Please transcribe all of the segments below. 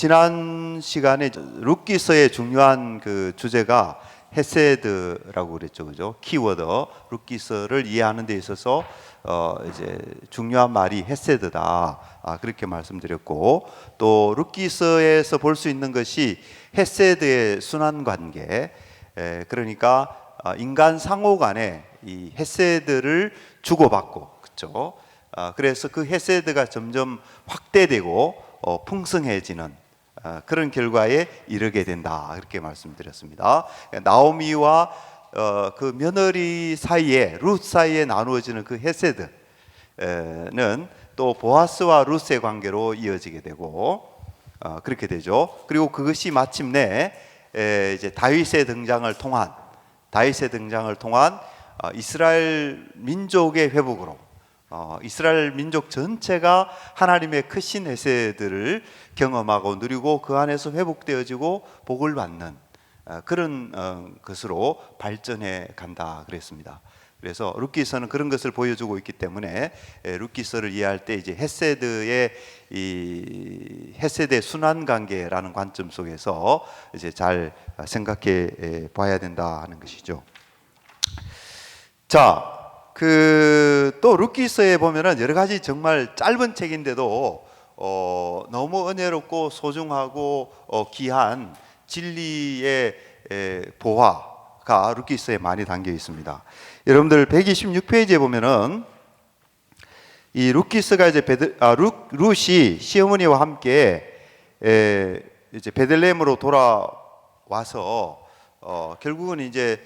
지난 시간에 룻기서의 중요한 그 주제가 헤세드라고 그랬죠, 그죠? 키워드 룻기서를 이해하는 데 있어서 이제 중요한 말이 헤세드다. 그렇게 말씀드렸고, 또 룻기서에서 볼 수 있는 것이 헤세드의 순환 관계. 그러니까 인간 상호 간에 이 헤세드를 주고받고, 그렇죠? 그래서 그 헤세드가 점점 확대되고 풍성해지는 그런 결과에 이르게 된다, 그렇게 말씀드렸습니다. 나오미와 그 며느리 사이에, 룻 사이에 나누어지는 그 헤세드는 또 보아스와 룻의 관계로 이어지게 되고 그렇게 되죠. 그리고 그것이 마침내 이제 다윗의 등장을 통한 이스라엘 민족의 회복으로, 이스라엘 민족 전체가 하나님의 크신 헤세드를 경험하고 누리고 그 안에서 회복되어지고 복을 받는 그런 것으로 발전해 간다 그랬습니다. 그래서 룻기서는 그런 것을 보여주고 있기 때문에 룻기서를 이해할 때 이제 헤세드의 순환 관계라는 관점 속에서 이제 잘 생각해 봐야 된다 하는 것이죠. 자, 또 룻기서에 보면은 여러 가지 정말 짧은 책인데도 너무 은혜롭고 소중하고 귀한 진리의 보화가 룻기서에 많이 담겨 있습니다. 여러분들 126페이지에 보면은 이 룻기서가 이제 룻이 시어머니와 함께 이제 베들레헴으로 돌아와서 결국은 이제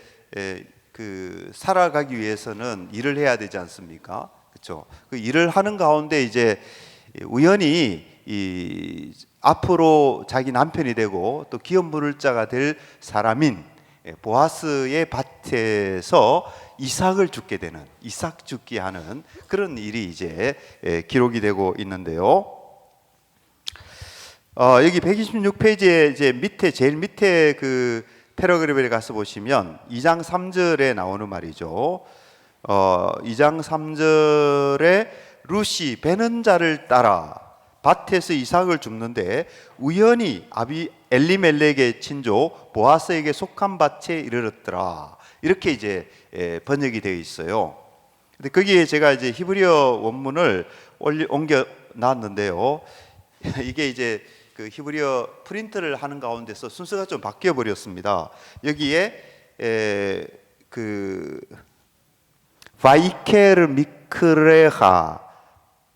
그 살아가기 위해서는 일을 해야 되지 않습니까? 그렇죠? 그 일을 하는 가운데 이제 우연히 앞으로 자기 남편이 되고 또 기업 물을 자가 될 사람인 보아스의 밭에서 이삭을 줍게 되는, 이삭 줍기 하는 그런 일이 이제 기록이 되고 있는데요. 여기 126페이지에 이제 제일 밑에 그 패러그래프에 가서 보시면 2장 3절에 나오는 말이죠. 2장 3절에 룻이 베는 자를 따라 밭에서 이삭을 줍는데 우연히 엘리멜렉의 친족 보아스에게 속한 밭에 이르렀더라. 이렇게 이제 번역이 되어 있어요. 근데 거기에 제가 이제 히브리어 원문을 옮겨 놨는데요. 이게 이제 그 히브리어 프린트를 하는 가운데서 순서가 좀 바뀌어 버렸습니다. 여기에 그 바이케르 미크레하,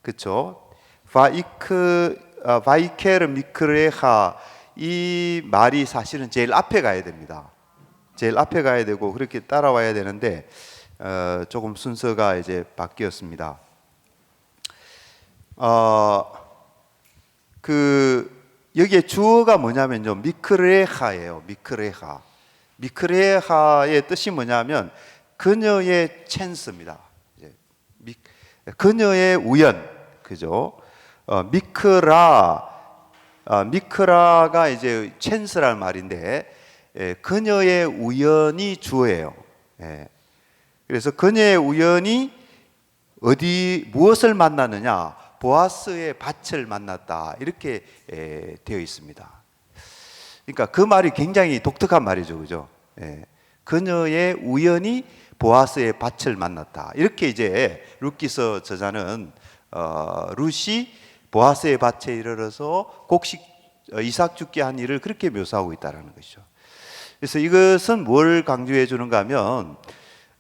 그렇죠? 바이케르 미크레하, 이 말이 사실은 제일 앞에 가야 됩니다. 제일 앞에 가야 되고 그렇게 따라와야 되는데 조금 순서가 이제 바뀌었습니다. 여기에 주어가 뭐냐면요, 미크레하예요. 미크레하의 뜻이 뭐냐면 그녀의 찬스입니다. 그녀의 우연, 그죠? 미크라가 이제 찬스란 말인데 그녀의 우연이 주어예요. 그래서 그녀의 우연이 무엇을 만나느냐? 보아스의 밭을 만났다, 이렇게 되어 있습니다. 그러니까 그 말이 굉장히 독특한 말이죠, 그죠? 그녀의 우연이 보아스의 밭을 만났다, 이렇게 이제 룻기서 저자는 룻이 보아스의 밭에 이르러서 이삭 줍게 한 일을 그렇게 묘사하고 있다는 것이죠. 그래서 이것은 뭘 강조해 주는가 하면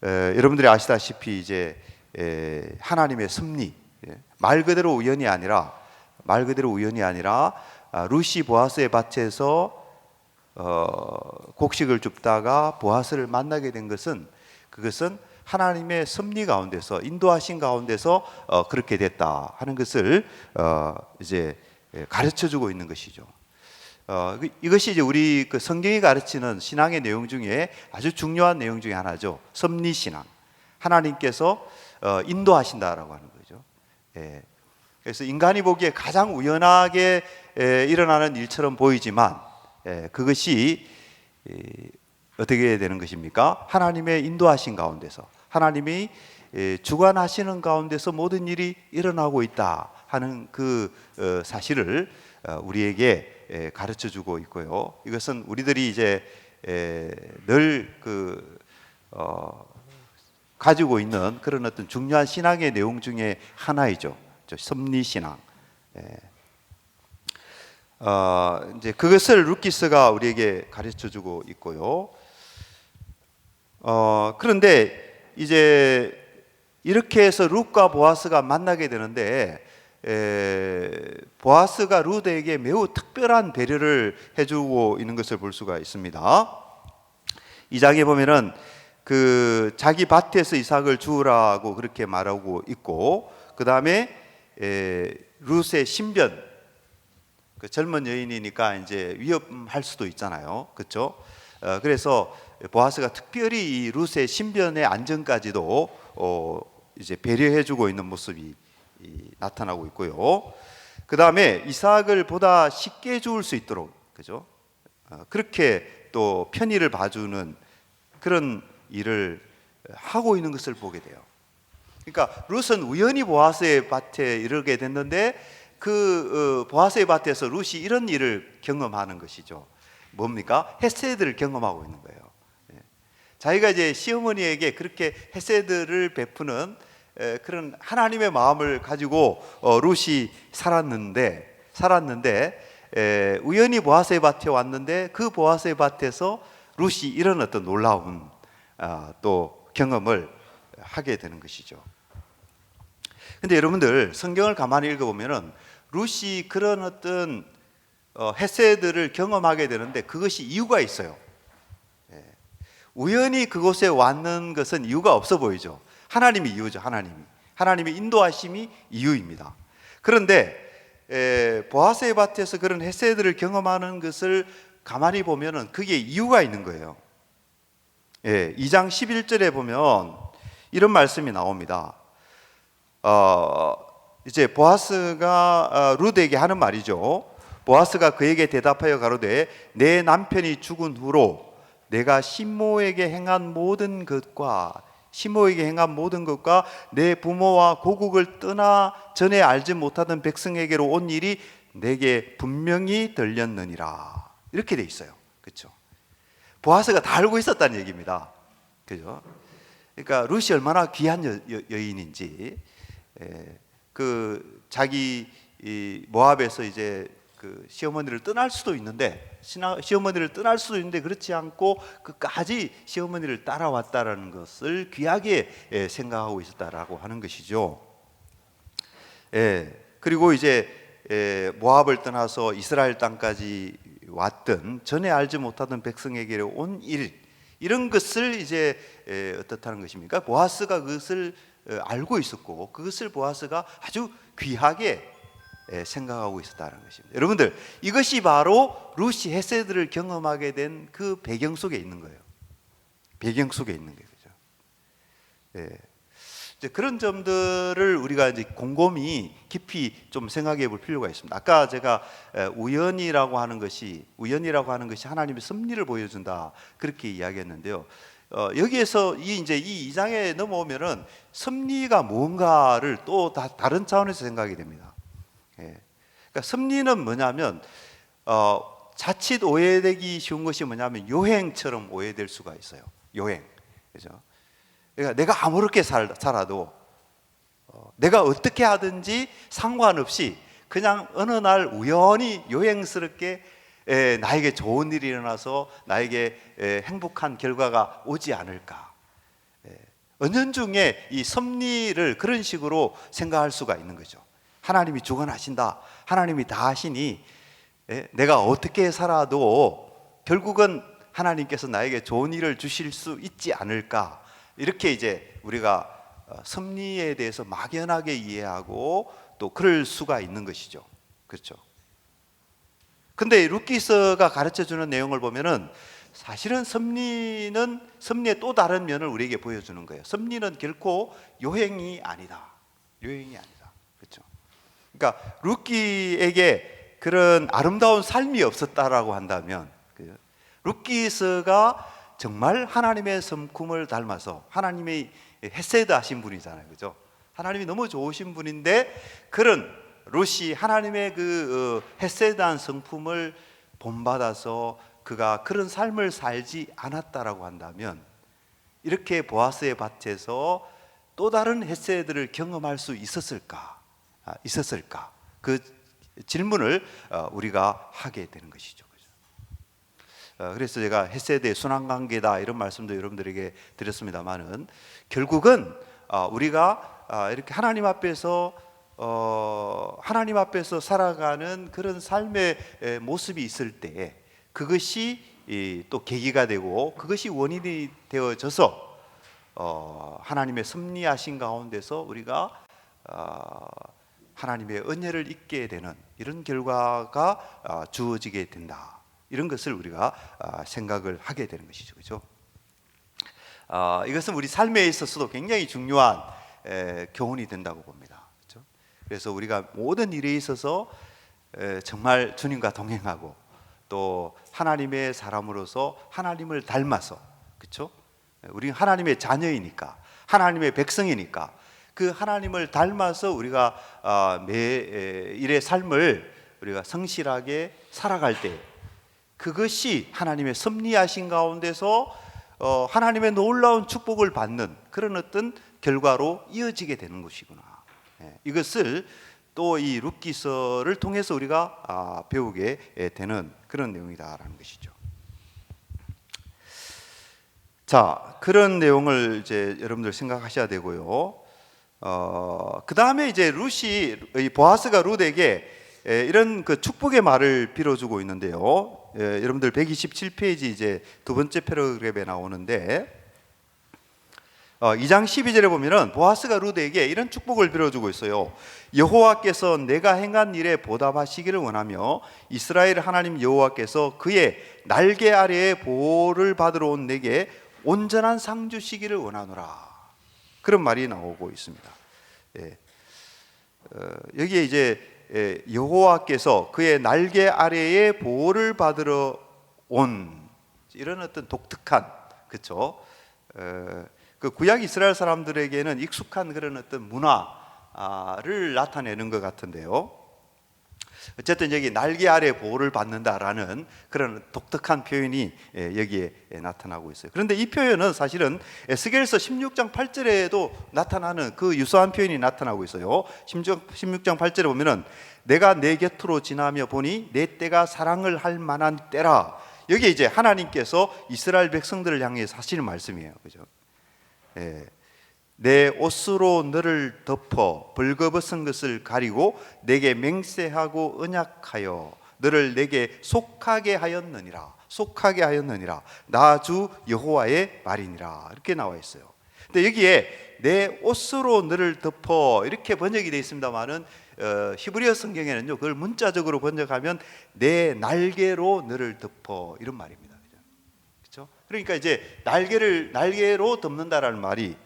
여러분들이 아시다시피 이제 하나님의 섭리, 말 그대로 우연이 아니라 룻이 보아스의 밭에서 곡식을 줍다가 보아스를 만나게 된 것은 그것은 하나님의 섭리 가운데서, 인도하신 가운데서 그렇게 됐다 하는 것을 이제 가르쳐주고 있는 것이죠. 이것이 이제 우리 그 성경이 가르치는 신앙의 내용 중에 아주 중요한 내용 중에 하나죠. 섭리 신앙. 하나님께서 인도하신다라고 하는 거죠. 그래서 인간이 보기에 가장 우연하게 일어나는 일처럼 보이지만 그것이 어떻게 되는 것입니까? 하나님의 인도하신 가운데서, 하나님이 주관하시는 가운데서 모든 일이 일어나고 있다 하는 그 사실을 우리에게 가르쳐 주고 있고요. 이것은 우리들이 이제 늘 가지고 있는 그런 어떤 중요한 신앙의 내용 중에 하나이죠. 섭리 신앙. 이제 그것을 루키스가 우리에게 가르쳐 주고 있고요. 그런데 이제 이렇게 해서 룻과 보아스가 만나게 되는데 보아스가 룻에게 매우 특별한 배려를 해주고 있는 것을 볼 수가 있습니다. 이 장에 보면은 그 자기 밭에서 이삭을 주우라고 그렇게 말하고 있고, 그 다음에 룻의 신변, 그 젊은 여인이니까 이제 위험할 수도 있잖아요, 그렇죠? 그래서 보아스가 특별히 이 룻의 신변의 안전까지도 이제 배려해주고 있는 모습이 나타나고 있고요. 그 다음에 이삭을 보다 쉽게 주울 수 있도록, 그죠? 그렇게 또 편의를 봐주는 그런 일을 하고 있는 것을 보게 돼요. 그러니까 룻은 우연히 보아스의 밭에 이르게 됐는데 그 보아스의 밭에서 룻이 이런 일을 경험하는 것이죠. 뭡니까? 헤세드를 경험하고 있는 거예요. 자기가 이제 시어머니에게 그렇게 헤세드를 베푸는 그런 하나님의 마음을 가지고 룻이 살았는데 우연히 보아스의 밭에 왔는데 그 보아스의 밭에서 룻이 이런 어떤 놀라운 또 경험을 하게 되는 것이죠. 근데 여러분들 성경을 가만히 읽어보면은 룻이 그런 어떤 헤세드를 경험하게 되는데 그것이 이유가 있어요. 우연히 그곳에 왔는 것은 이유가 없어 보이죠. 하나님이 이유죠. 하나님의 인도하심이 이유입니다. 그런데 보아스의 밭에서 그런 헤세드를 경험하는 것을 가만히 보면은 그게 이유가 있는 거예요. 2장 11절에 보면 이런 말씀이 나옵니다. 이제 보아스가 룻에게 하는 말이죠. 보아스가 그에게 대답하여 가로되 내 남편이 죽은 후로 내가 시모에게 행한 모든 것과 내 부모와 고국을 떠나 전에 알지 못하던 백성에게로 온 일이 내게 분명히 들렸느니라. 이렇게 돼 있어요. 그렇죠? 보아스가 다 알고 있었다는 얘기입니다. 그죠? 그러니까 룻이 얼마나 귀한 여인인지, 그 자기 모압에서 이제 그 시어머니를 떠날 수도 있는데 그렇지 않고 끝까지 시어머니를 따라왔다라는 것을 귀하게 생각하고 있었다라고 하는 것이죠. 그리고 이제 모압을 떠나서 이스라엘 땅까지 왔던 전에 알지 못하던 백성에게 온 일, 이런 것을 이제 어떻다는 것입니까? 보아스가 그것을 알고 있었고 그것을 보아스가 아주 귀하게 생각하고 있었다는 것입니다. 여러분들, 이것이 바로 룻이 헤세드를 경험하게 된 그 배경 속에 있는 거예요. 배경 속에 있는 거죠. 이제 그런 점들을 우리가 이제 곰곰이 깊이 좀 생각해 볼 필요가 있습니다. 아까 제가 우연이라고 하는 것이 하나님의 섭리를 보여준다 그렇게 이야기했는데요. 여기에서 이제 이 2장에 넘어오면은 섭리가 뭔가를 또 다른 차원에서 생각이 됩니다. 그러니까 섭리는 뭐냐면 자칫 오해되기 쉬운 것이 뭐냐면 요행처럼 오해될 수가 있어요. 요행, 그죠? 그러니까 내가 아무렇게 살아도 내가 어떻게 하든지 상관없이 그냥 어느 날 우연히 요행스럽게 나에게 좋은 일이 일어나서 나에게 행복한 결과가 오지 않을까. 은연중에 이 섭리를 그런 식으로 생각할 수가 있는 거죠. 하나님이 주관하신다, 하나님이 다 하시니 내가 어떻게 살아도 결국은 하나님께서 나에게 좋은 일을 주실 수 있지 않을까. 이렇게 이제 우리가 섭리에 대해서 막연하게 이해하고 또 그럴 수가 있는 것이죠. 그렇죠? 근데 루키스가 가르쳐 주는 내용을 보면은 사실은 섭리의 또 다른 면을 우리에게 보여주는 거예요. 섭리는 결코 요행이 아니다. 그렇죠? 그러니까 루키에게 그런 아름다운 삶이 없었다라고 한다면, 루키스가 정말 하나님의 성품을 닮아서 하나님의 헤세드 하신 분이잖아요, 그죠? 하나님이 너무 좋으신 분인데 그런 롯이 하나님의 그 헤세드한 성품을 본받아서 그가 그런 삶을 살지 않았다라고 한다면 이렇게 보아스의 밭에서 또 다른 헤세드를 경험할 수 있었을까? 그 질문을 우리가 하게 되는 것이죠. 그래서 제가 헤세드의 순환관계다 이런 말씀도 여러분들에게 드렸습니다만은 결국은 우리가 이렇게 하나님 앞에서 살아가는 그런 삶의 모습이 있을 때 그것이 또 계기가 되고 그것이 원인이 되어져서 하나님의 섭리하신 가운데서 우리가 하나님의 은혜를 잊게 되는 이런 결과가 주어지게 된다. 이런 것을 우리가 생각을 하게 되는 것이죠. 그렇죠? 이것은 우리 삶에 있어서도 굉장히 중요한 교훈이 된다고 봅니다. 그렇죠? 그래서 우리가 모든 일에 있어서 정말 주님과 동행하고 또 하나님의 사람으로서 하나님을 닮아서, 그렇죠? 우리 하나님의 자녀이니까, 하나님의 백성이니까 그 하나님을 닮아서 우리가 매일의 삶을 우리가 성실하게 살아갈 때 그것이 하나님의 섭리하신 가운데서 하나님의 놀라운 축복을 받는 그런 어떤 결과로 이어지게 되는 것이구나. 이것을 또 이 룻기서를 통해서 우리가 배우게 되는 그런 내용이다라는 것이죠. 자, 그런 내용을 이제 여러분들 생각하셔야 되고요. 그 다음에 이제 룻이 보아스가 룻에게 이런 그 축복의 말을 빌어주고 있는데요. 여러분들 127페이지 이제 두 번째 패러그래프에 나오는데 2장 12절에 보면은 보아스가 룻에게 이런 축복을 빌어주고 있어요. 여호와께서 내가 행한 일에 보답하시기를 원하며 이스라엘 하나님 여호와께서 그의 날개 아래에 보호를 받으러 온 내게 온전한 상 주시기를 원하노라. 그런 말이 나오고 있습니다. 여기에 이제 여호와께서 그의 날개 아래에 보호를 받으러 온 이런 어떤 독특한, 그렇죠? 그 구약 이스라엘 사람들에게는 익숙한 그런 어떤 문화를 나타내는 것 같은데요. 어쨌든 여기 날개 아래 보호를 받는다라는 그런 독특한 표현이 여기에 나타나고 있어요. 그런데 이 표현은 사실은 에스겔서 16장 8절에도 나타나는 그 유사한 표현이 나타나고 있어요. 16장 8절에 보면은 내가 내 곁으로 지나며 보니 내 때가 사랑을 할 만한 때라. 여기 이제 하나님께서 이스라엘 백성들을 향해 하시는 말씀이에요. 그죠? 내 옷으로 너를 덮어 벌거벗은 것을 가리고 내게 맹세하고 언약하여 너를 내게 속하게 하였느니라. 나 주 여호와의 말이니라. 이렇게 나와 있어요. 근데 여기에 내 옷으로 너를 덮어 이렇게 번역이 되어 있습니다만은 히브리어 성경에는요 그걸 문자적으로 번역하면 내 날개로 너를 덮어 이런 말입니다. 그렇죠? 그러니까 이제 날개로 덮는다라는 말이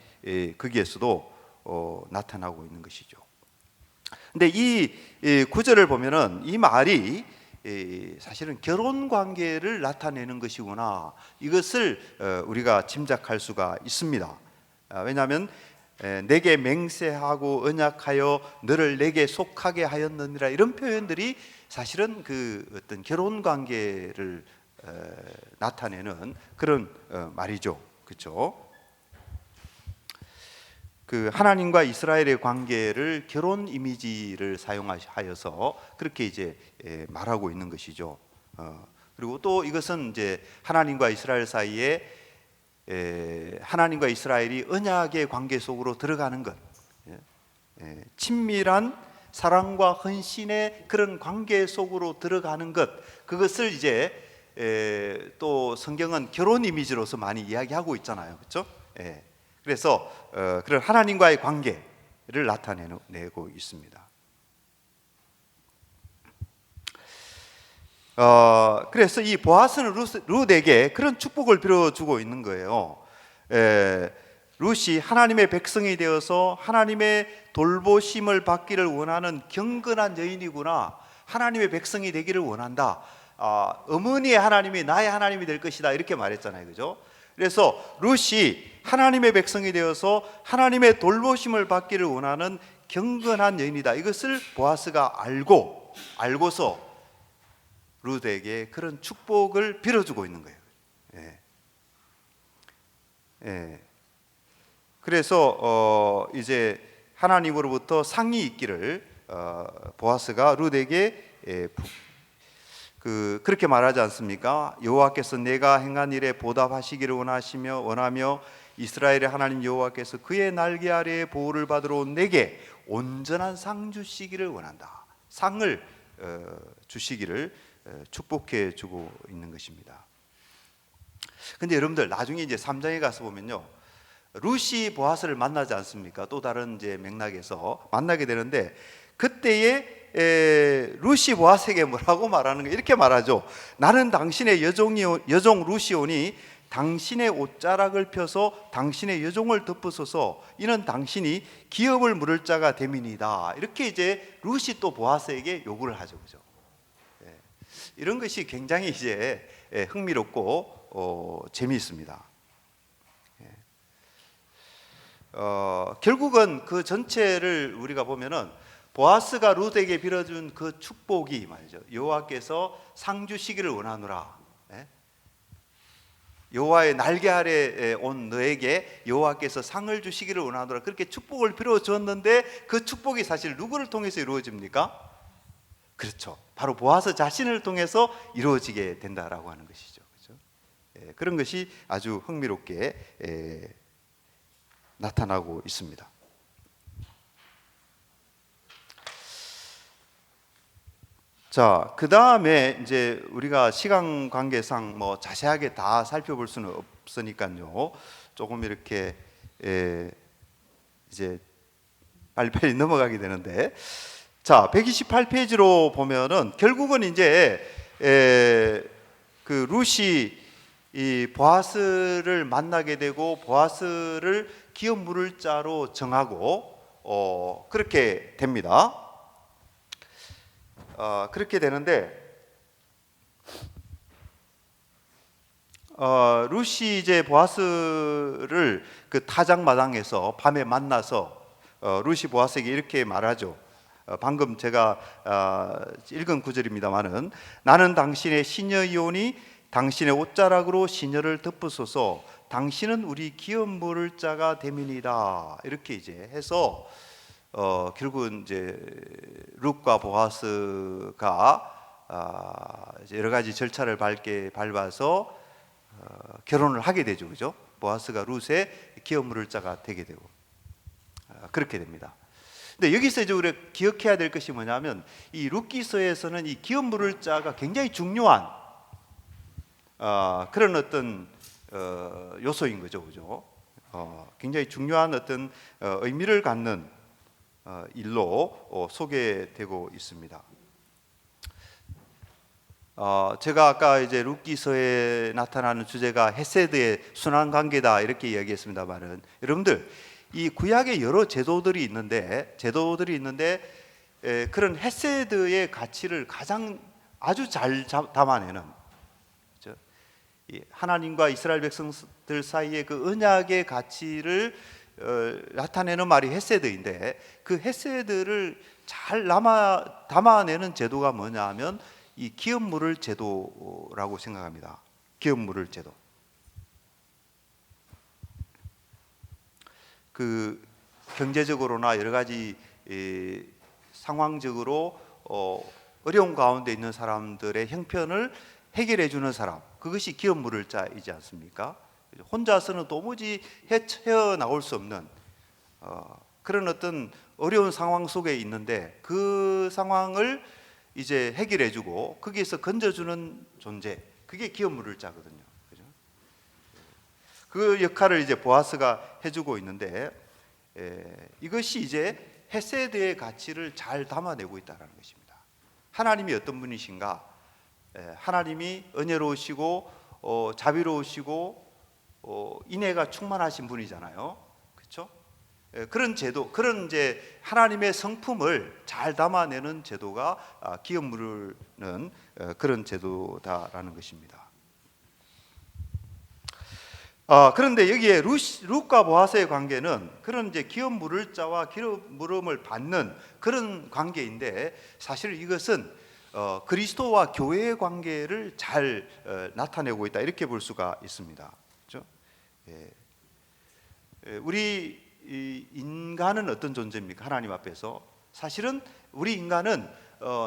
거기에서도 나타나고 있는 것이죠. 근데 이 구절을 보면은 이 말이 사실은 결혼 관계를 나타내는 것이구나. 이것을 우리가 짐작할 수가 있습니다. 왜냐하면 내게 맹세하고 언약하여 너를 내게 속하게 하였느니라 이런 표현들이 사실은 그 어떤 결혼 관계를 나타내는 그런 말이죠. 그렇죠? 그 하나님과 이스라엘의 관계를 결혼 이미지를 사용하여서 그렇게 이제 말하고 있는 것이죠. 그리고 또 이것은 이제 하나님과 이스라엘 사이에 하나님과 이스라엘이 언약의 관계 속으로 들어가는 것, 친밀한 사랑과 헌신의 그런 관계 속으로 들어가는 것, 그것을 이제 또 성경은 결혼 이미지로서 많이 이야기하고 있잖아요, 그렇죠? 그래서 그런 하나님과의 관계를 나타내고 있습니다. 그래서 이 보아스는 룻에게 그런 축복을 빌어주고 있는 거예요. 룻이 하나님의 백성이 되어서 하나님의 돌보심을 받기를 원하는 경건한 여인이구나. 하나님의 백성이 되기를 원한다. 어머니의 하나님이 나의 하나님이 될 것이다. 이렇게 말했잖아요, 그죠? 그래서 룻이 하나님의 백성이 되어서 하나님의 돌보심을 받기를 원하는 경건한 여인이다. 이것을 보아스가 알고서 루드에게 그런 축복을 빌어주고 있는 거예요. 예. 예. 그래서 이제 하나님으로부터 상이 있기를 보아스가 루드에게 그렇게 말하지 않습니까? 여호와께서 내가 행한 일에 보답하시기를 원하며 이스라엘의 하나님 여호와께서 그의 날개 아래에 보호를 받으러 온 내게 온전한 상 주시기를 원한다. 상을 주시기를 축복해 주고 있는 것입니다. 근데 여러분들 나중에 이제 3장에 가서 보면요, 룻이 보아스를 만나지 않습니까? 또 다른 이제 맥락에서 만나게 되는데, 그때에 룻이 보아스에게 뭐라고 말하는 거? 이렇게 말하죠. 나는 당신의 여종 룻이 오니 당신의 옷자락을 펴서 당신의 여종을 덮으소서. 이는 당신이 기업을 물을 자가 됨이니이다. 이렇게 이제 룻이 또 보아스에게 요구를 하죠, 그죠? 이런 것이 굉장히 이제 흥미롭고 재미있습니다. 결국은 그 전체를 우리가 보면은 보아스가 룻에게 빌어준 그 축복이 말이죠. 여호와께서 상 주시기를 원하노라. 여호와의 날개 아래 온 너에게 여호와께서 상을 주시기를 원하노라. 그렇게 축복을 빌어주었는데 그 축복이 사실 누구를 통해서 이루어집니까? 그렇죠. 바로 보아스 자신을 통해서 이루어지게 된다라고 하는 것이죠. 그렇죠? 그런 것이 아주 흥미롭게 나타나고 있습니다. 자, 그 다음에 이제 우리가 시간 관계상 뭐 자세하게 다 살펴볼 수는 없으니까요. 조금 이렇게 이제 빨리빨리 넘어가게 되는데, 자, 128페이지로 보면은 결국은 이제 그 룻이 이 보아스를 만나게 되고 보아스를 기업 물을 자로 정하고 그렇게 됩니다. 그렇게 되는데 룻이 이제 보아스를 그 타작마당에서 밤에 만나서 룻이 보아스에게 이렇게 말하죠. 방금 제가 읽은 구절입니다마는, 나는 당신의 시녀이오니 당신의 옷자락으로 시녀를 덮으소서. 당신은 우리 기업 물을 자가 됨이니이다. 이렇게 이제 해서 결국은 이제 룻과 보아스가 여러 가지 절차를 밟아서 결혼을 하게 되죠, 그죠? 보아스가 룻의 기업 물을 자가 되게 되고 그렇게 됩니다. 근데 여기서 이제 우리가 기억해야 될 것이 뭐냐면, 이 룻기서에서는 이 기업 물을 자가 굉장히 중요한 그런 어떤 요소인 거죠, 그죠? 굉장히 중요한 어떤 의미를 갖는 일로 소개되고 있습니다. 제가 아까 이제 룻기서에 나타나는 주제가 헤세드의 순환 관계다 이렇게 이야기했습니다만은, 여러분들 이 구약에 여러 제도들이 있는데 그런 헤세드의 가치를 아주 잘 담아내는, 그렇죠? 하나님과 이스라엘 백성들 사이의 그 언약의 가치를 나타내는 말이 헤세드인데, 그 헤세드를 잘 담아내는 제도가 뭐냐 하면 이 기업 물을 제도라고 생각합니다. 기업 물을 제도. 그 경제적으로나 여러 가지 상황적으로 어려운 가운데 있는 사람들의 형편을 해결해 주는 사람, 그것이 기업 물을 자이지 않습니까? 혼자서는 도무지 헤어나올 수 없는 그런 어떤 어려운 상황 속에 있는데 그 상황을 이제 해결해 주고 거기에서 건져주는 존재, 그게 기업 물을 자거든요. 그죠? 그 역할을 이제 보아스가 해주고 있는데 이것이 이제 헤세드의 가치를 잘 담아내고 있다는 것입니다. 하나님이 어떤 분이신가? 하나님이 은혜로우시고 자비로우시고 인애가 충만하신 분이잖아요. 그렇죠? 그런 제도, 그런 이제 하나님의 성품을 잘 담아내는 제도가 기업 물는 그런 제도다라는 것입니다. 그런데 여기에 룻과 보아스의 관계는 그런 이제 기업 물을 자와 기업 물음을 받는 그런 관계인데, 사실 이것은 그리스도와 교회의 관계를 잘 나타내고 있다, 이렇게 볼 수가 있습니다. 그렇죠? 우리 이 인간은 어떤 존재입니까? 하나님 앞에서 사실은 우리 인간은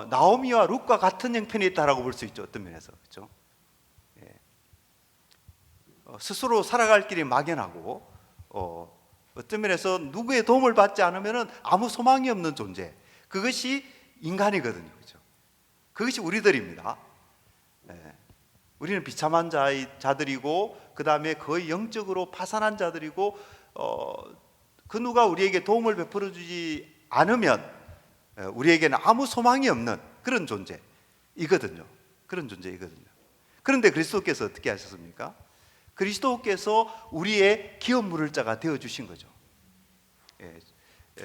나오미와 룻과 같은 형편에 있다라고 볼 수 있죠. 어떤 면에서. 그렇죠? 스스로 살아갈 길이 막연하고, 어떤 면에서 누구의 도움을 받지 않으면 아무 소망이 없는 존재, 그것이 인간이거든요. 그렇죠? 그것이 우리들입니다. 우리는 비참한 자들이고, 그 다음에 거의 영적으로 파산한 자들이고, 그 누가 우리에게 도움을 베풀어 주지 않으면 우리에게는 아무 소망이 없는 그런 존재이거든요. 그런 존재이거든요. 그런데 그리스도께서 어떻게 하셨습니까? 그리스도께서 우리의 기업 물을 자가 되어 주신 거죠.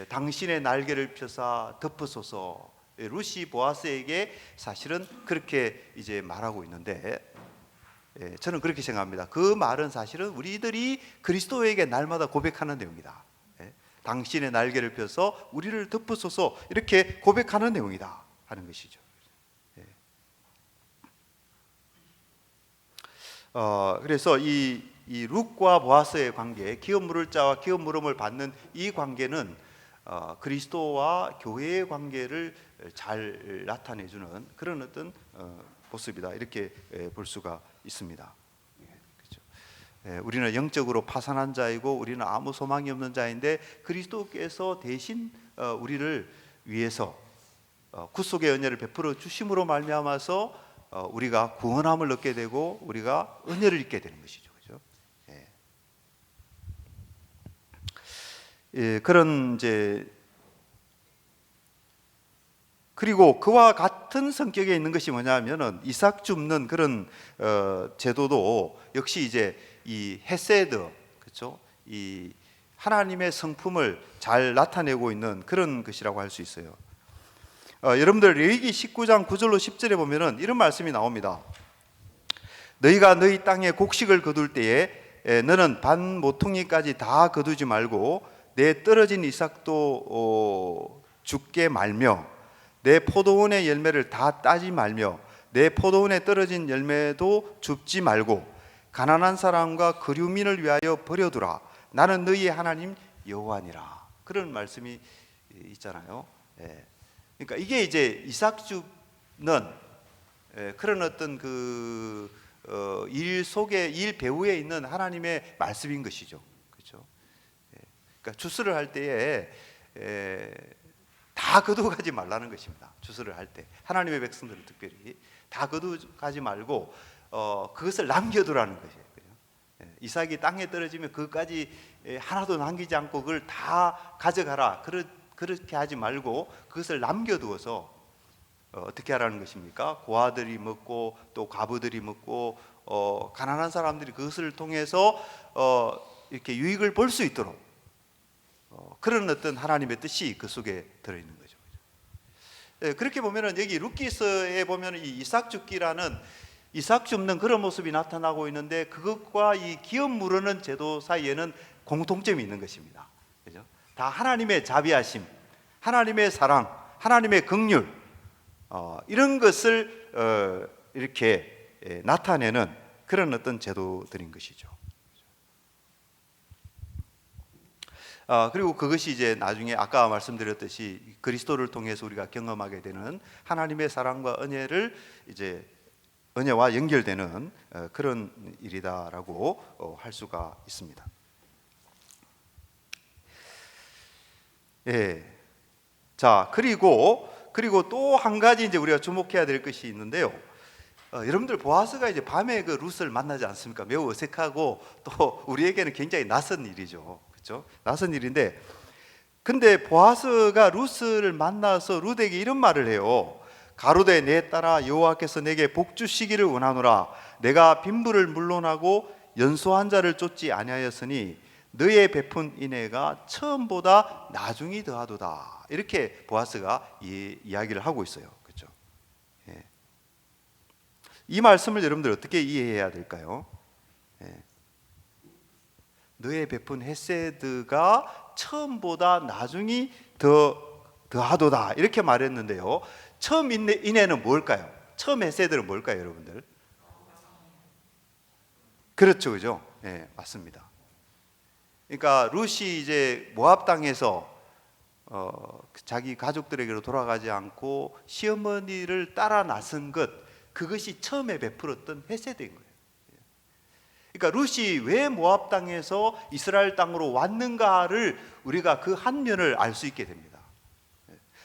당신의 날개를 펴사 덮으소서, 룻이 보아스에게 사실은 그렇게 이제 말하고 있는데, 저는 그렇게 생각합니다. 그 말은 사실은 우리들이 그리스도에게 날마다 고백하는 내용이다. 당신의 날개를 펴서 우리를 덮으소서, 이렇게 고백하는 내용이다 하는 것이죠. 그래서 이 룻과 보아스의 관계, 기업 물을 자와 기업 물음을 받는 이 관계는 그리스도와 교회의 관계를 잘 나타내주는 그런 어떤 모습이다, 이렇게 볼 수가 있습니다. 그렇죠? 우리는 영적으로 파산한 자이고 우리는 아무 소망이 없는 자인데, 그리스도께서 대신 우리를 위해서 구속의 은혜를 베풀어 주심으로 말미암아서 우리가 구원함을 얻게 되고 우리가 은혜를 입게 되는 것이죠. 그렇죠? 그런 이제, 그리고 그와 같은 성격에 있는 것이 뭐냐면은 이삭 줍는 그런 제도도 역시 이제 이 헤세드, 그렇죠? 이 하나님의 성품을 잘 나타내고 있는 그런 것이라고 할 수 있어요. 여러분들 레위기 19장 9절로 10절에 보면은 이런 말씀이 나옵니다. 너희가 너희 땅에 곡식을 거둘 때에 너는 반 모퉁이까지 다 거두지 말고 내 떨어진 이삭도 죽게 말며 내 포도원의 열매를 다 따지 말며 내 포도원에 떨어진 열매도 줍지 말고 가난한 사람과 거류민을 위하여 버려두라. 나는 너희의 하나님 여호와니라. 그런 말씀이 있잖아요. 그러니까 이게 이제 이삭 줍는 그런 어떤 일 속에, 일 배후에 있는 하나님의 말씀인 것이죠. 그렇죠? 그러니까 주스를 할 때에 다 거두가지 말라는 것입니다. 주스를 할 때 하나님의 백성들은 특별히 다 거두가지 말고 그것을 남겨두라는 것이에요. 이삭이 땅에 떨어지면 그것까지 하나도 남기지 않고 그걸 다 가져가라, 그렇게 하지 말고 그것을 남겨두어서 어떻게 하라는 것입니까? 고아들이 먹고 또 과부들이 먹고 가난한 사람들이 그것을 통해서 이렇게 유익을 볼 수 있도록 그런 어떤 하나님의 뜻이 그 속에 들어있는 거죠. 그렇게 보면은 여기 룻기서에 보면 이 이삭 줍기라는, 이삭 줍는 그런 모습이 나타나고 있는데, 그것과 이 기업 물으는 제도 사이에는 공통점이 있는 것입니다. 그죠? 다 하나님의 자비하심, 하나님의 사랑, 하나님의 긍휼, 이런 것을 이렇게 나타내는 그런 어떤 제도들인 것이죠. 그리고 그것이 이제 나중에 아까 말씀드렸듯이 그리스도를 통해서 우리가 경험하게 되는 하나님의 사랑과 은혜를 이제 은혜와 연결되는 그런 일이다라고 할 수가 있습니다. 자, 그리고 또 한 가지 이제 우리가 주목해야 될 것이 있는데요. 여러분들 보아스가 이제 밤에 그 룻을 만나지 않습니까? 매우 어색하고 또 우리에게는 굉장히 낯선 일이죠. 그렇죠? 낯선 일인데, 근데 보아스가 룻을 만나서 룻에게 이런 말을 해요. 가로되 내 딸아 여호와께서 내게 복 주시기를 원하노라. 내가 빈부를 물론하고 연소한 자를 쫓지 아니하였으니 너의 베푼 인애가 처음보다 나중이 더하도다. 이렇게 보아스가 이야기를 하고 있어요. 그렇죠? 이 말씀을 여러분들 어떻게 이해해야 될까요? 너의 베푼 헤세드가 처음보다 나중이 더하도다 이렇게 말했는데요. 처음 인내는 뭘까요? 처음 헤세드는 뭘까요, 여러분들? 그렇죠, 그죠? 네, 맞습니다. 그러니까 룻이 이제 모압 땅에서 자기 가족들에게로 돌아가지 않고 시어머니를 따라 나선 것, 그것이 처음에 베풀었던 헤세드인 거예요. 그러니까 룻이 왜 모압 땅에서 이스라엘 땅으로 왔는가를 우리가 그 한 면을 알 수 있게 됩니다.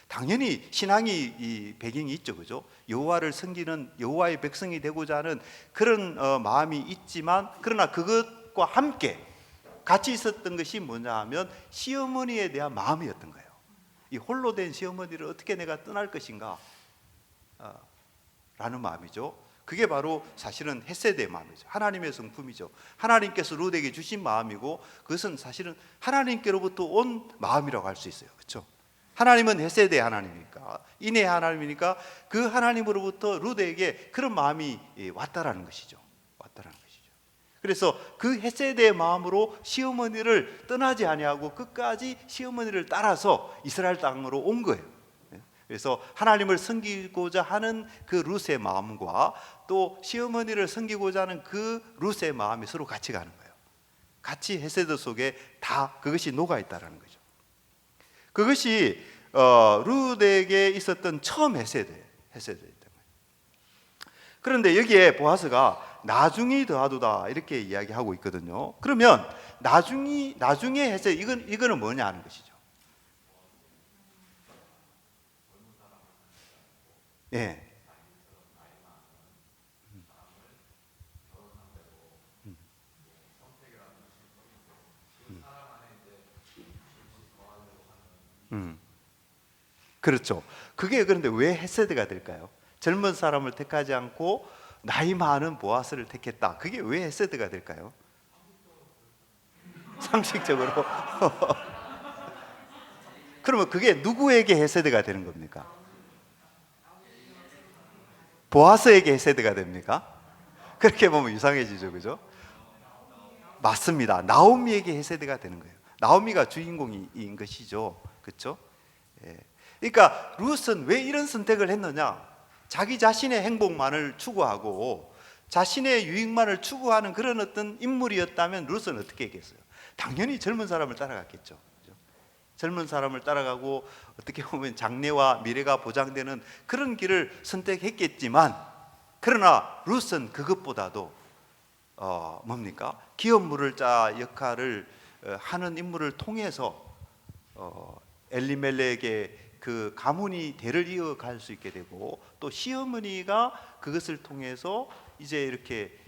당연히 신앙이 이 배경이 있죠, 그죠? 여호와를 섬기는 여호와의 백성이 되고자 하는 그런 마음이 있지만, 그러나 그것과 함께 같이 있었던 것이 뭐냐 하면 시어머니에 대한 마음이었던 거예요. 이 홀로 된 시어머니를 어떻게 내가 떠날 것인가 라는 마음이죠. 그게 바로 사실은 헤세드의 마음이죠. 하나님의 성품이죠. 하나님께서 룻에게 주신 마음이고, 그것은 사실은 하나님께로부터 온 마음이라고 할 수 있어요. 그렇죠? 하나님은 헤세드의 하나님이니까, 인애의 하나님이니까 그 하나님으로부터 룻에게 그런 마음이 왔다라는 것이죠. 왔다라는 것이죠. 그래서 그 헤세드의 마음으로 시어머니를 떠나지 아니하고 끝까지 시어머니를 따라서 이스라엘 땅으로 온 거예요. 그래서 하나님을 섬기고자 하는 그 룻의 마음과 또 시어머니를 섬기고자 하는 그 룻의 마음이 서로 같이 가는 거예요. 같이 헤세드 속에 다 그것이 녹아 있다라는 거죠. 그것이 룻에게 있었던 처음 헤세드였던 거예요. 그런데 여기에 보아스가 나중이 더하도다 이렇게 이야기하고 있거든요. 그러면 나중에 헤세드, 이거는 뭐냐 하는 것이죠. 예. 그렇죠. 그게 그런데 왜 헤세드가 될까요? 젊은 사람을 택하지 않고 나이 많은 보아스를 택했다. 그게 왜 헤세드가 될까요? 상식적으로. 그러면 그게 누구에게 헤세드가 되는 겁니까? 보아스에게 헤세드가 됩니까? 그렇게 보면 이상해지죠, 그죠? 맞습니다. 나오미에게 헤세드가 되는 거예요. 나오미가 주인공인 것이죠, 그렇죠? 예. 그러니까 룻은 왜 이런 선택을 했느냐? 자기 자신의 행복만을 추구하고 자신의 유익만을 추구하는 그런 어떤 인물이었다면 룻은 어떻게 했겠어요? 당연히 젊은 사람을 따라갔겠죠. 그죠? 젊은 사람을 따라가고 어떻게 보면 장래와 미래가 보장되는 그런 길을 선택했겠지만, 그러나 룻은 그것보다도 뭡니까? 기업 물을 자 역할을 하는 인물을 통해서 엘리멜렉의 그 가문이 대를 이어갈 수 있게 되고, 또 시어머니가 그것을 통해서 이제 이렇게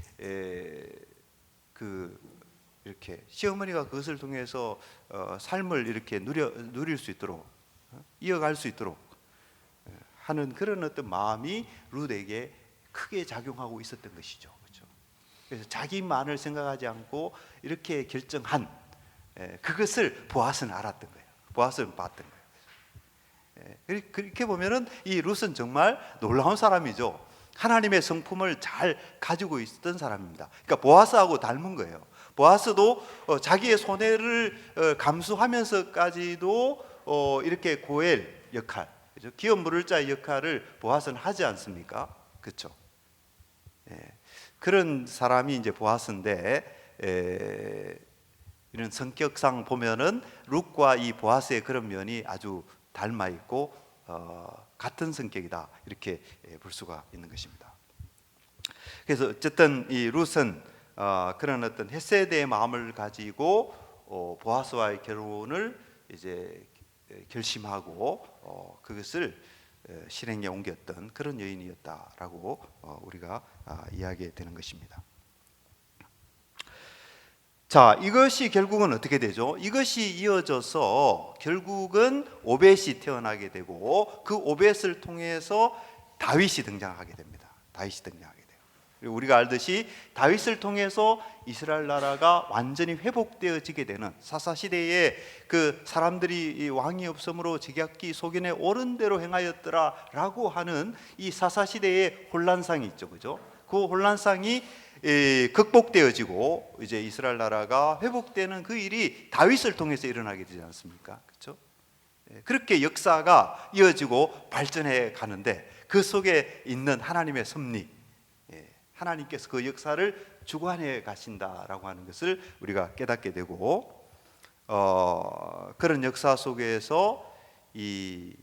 시어머니가 그것을 통해서 삶을 이렇게 누릴 수 있도록 이어갈 수 있도록 하는 그런 어떤 마음이 룻에게 크게 작용하고 있었던 것이죠. 그렇죠? 그래서 자기만을 생각하지 않고 이렇게 결정한 그것을 보아스는 알았던 거예요. 보아스는 봤던 거예요. 그렇게 보면은 이 룻은 정말 놀라운 사람이죠. 하나님의 성품을 잘 가지고 있었던 사람입니다. 그러니까 보아스하고 닮은 거예요. 보아스도 자기의 손해를 감수하면서까지도 이렇게 고엘 역할, 그렇죠? 기업 물을 자의 역할을 보아스는 하지 않습니까? 그렇죠? 그런 사람이 이제 보아스인데, 이런 성격상 보면은 룻과 이 보아스의 그런 면이 아주 닮아 있고 같은 성격이다 이렇게 볼 수가 있는 것입니다. 그래서 어쨌든 이 룻은 그런 어떤 헤세드의 마음을 가지고 보아스와의 결혼을 이제 결심하고 그것을 실행에 옮겼던 그런 여인이었다라고 우리가 이야기해 되는 것입니다. 자, 이것이 결국은 어떻게 되죠? 이것이 이어져서 결국은 오벳이 태어나게 되고, 그 오벳을 통해서 다윗이 등장하게 됩니다. 다윗이 등장하게 돼요. 그리고 우리가 알듯이 다윗을 통해서 이스라엘 나라가 완전히 회복되어지게 되는, 사사 시대에 그 사람들이 왕이 없으므로 제각기 소견에 옳은 대로 행하였더라라고 하는 이 사사 시대의 혼란상이 있죠, 그죠? 그 혼란상이 극복되어지고 이제 이스라엘 나라가 회복되는 그 일이 다윗을 통해서 일어나게 되지 않습니까? 그렇죠? 그렇게 역사가 이어지고 발전해 가는데 그 속에 있는 하나님의 섭리, 하나님께서 그 역사를 주관해 가신다라고 하는 것을 우리가 깨닫게 되고, 그런 역사 속에서 이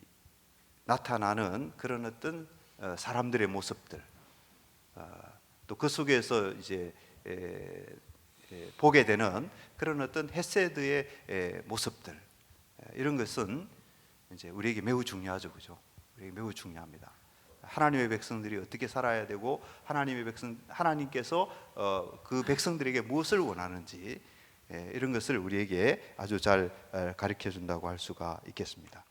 나타나는 그런 어떤 사람들의 모습들, 또 그 속에서 이제 보게 되는 그런 어떤 헤세드의 모습들, 이런 것은 이제 우리에게 매우 중요하죠, 그죠? 우리에게 매우 중요합니다. 하나님의 백성들이 어떻게 살아야 되고 하나님께서 그 백성들에게 무엇을 원하는지, 이런 것을 우리에게 아주 잘 가르쳐 준다고 할 수가 있겠습니다.